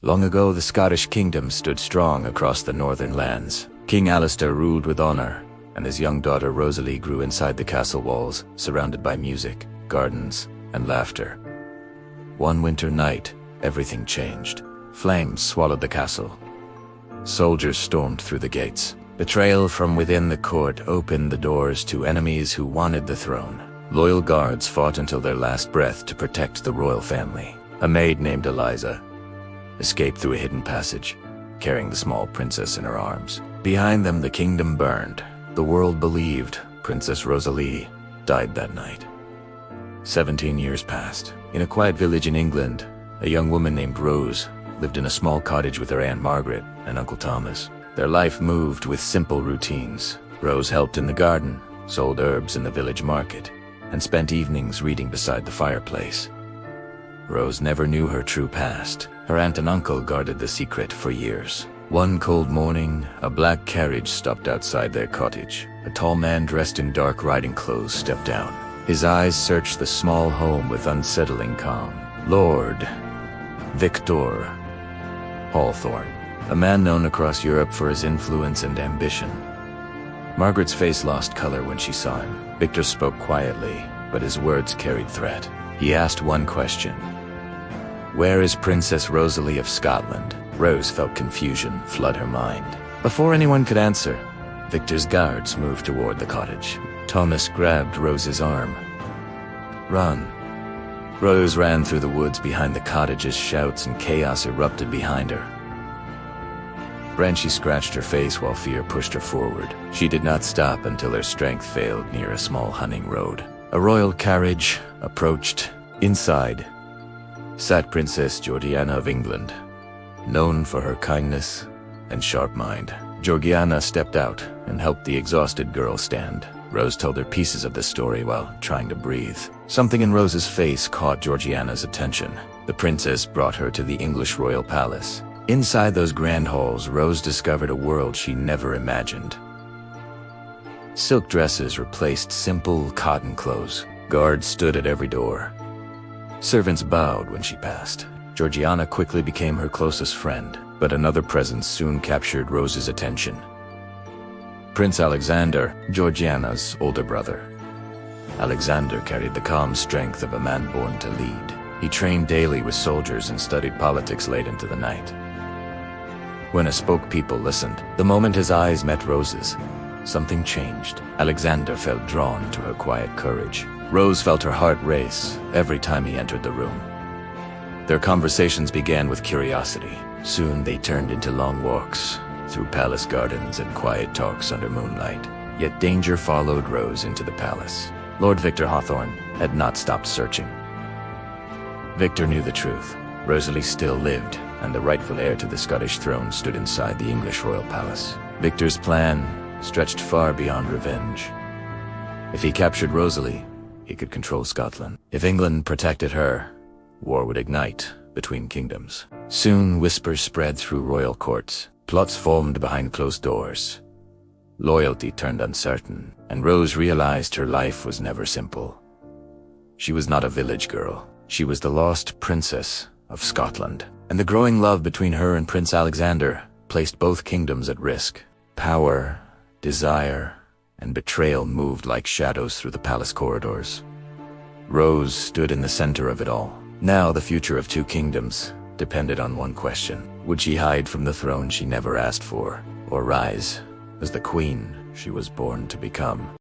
Long ago, the Scottish kingdom stood strong across the northern lands. King Alistair ruled with honor, and his young daughter Rosalie grew inside the castle walls, surrounded by music, gardens, and laughter. One winter night, everything changed. Flames swallowed the castle. Soldiers stormed through the gates. Betrayal from within the court opened the doors to enemies who wanted the throne. Loyal guards fought until their last breath to protect the royal family. A maid named Eliza escaped through a hidden passage, carrying the small princess in her arms. Behind them, the kingdom burned. The world believed Princess Rosalie died that night. 17 years passed. In a quiet village in England, a young woman named Rose lived in a small cottage with her Aunt Margaret and Uncle Thomas. Their life moved with simple routines. Rose helped in the garden, sold herbs in the village market, and spent evenings reading beside the fireplace. Rose never knew her true past. Her aunt and uncle guarded the secret for years. One cold morning, a black carriage stopped outside their cottage. A tall man dressed in dark riding clothes stepped down. His eyes searched the small home with unsettling calm. Lord Victor Hawthorne, a man known across Europe for his influence and ambition. Margaret's face lost color when she saw him. Victor spoke quietly, but his words carried threat. He asked one question: "Where is Princess Rosalie of Scotland?" Rose felt confusion flood her mind. Before anyone could answer, Victor's guards moved toward the cottage. Thomas grabbed Rose's arm. "Run." Rose ran through the woods behind the cottage as shouts and chaos erupted behind her. Branchy scratched her face while fear pushed her forward. She did not stop until her strength failed near a small hunting road. A royal carriage approached. Inside sat Princess Georgiana of England, known for her kindness and sharp mind. Georgiana stepped out and helped the exhausted girl stand. Rose told her pieces of the story while trying to breathe. Something in Rose's face caught Georgiana's attention. The princess brought her to the English royal palace. Inside those grand halls, Rose discovered a world she never imagined. Silk dresses replaced simple cotton clothes. Guards stood at every door. Servants bowed when she passed. Georgiana quickly became her closest friend, but another presence soon captured Rose's attention. Prince Alexander, Georgiana's older brother. Alexander carried the calm strength of a man born to lead. He trained daily with soldiers and studied politics late into the night. When a spokespeople listened, the moment his eyes met Rose's, something changed. Alexander felt drawn to her quiet courage. Rose felt her heart race every time he entered the room. Their conversations began with curiosity. Soon they turned into long walks through palace gardens and quiet talks under moonlight. Yet danger followed Rose into the palace. Lord Victor Hawthorne had not stopped searching. Victor knew the truth. Rosalie still lived, and the rightful heir to the Scottish throne stood inside the English royal palace. Victor's plan stretched far beyond revenge. If he captured Rosalie, he could control Scotland. If England protected her, war would ignite between kingdoms. Soon whispers spread through royal courts. Plots formed behind closed doors. Loyalty turned uncertain, and Rose realized her life was never simple. She was not a village girl. She was the lost princess of Scotland, and the growing love between her and Prince Alexander placed both kingdoms at risk. Power, desire, and betrayal moved like shadows through the palace corridors. Rose stood in the center of it all. Now the future of two kingdoms depended on one question: would she hide from the throne she never asked for, or rise as the queen she was born to become?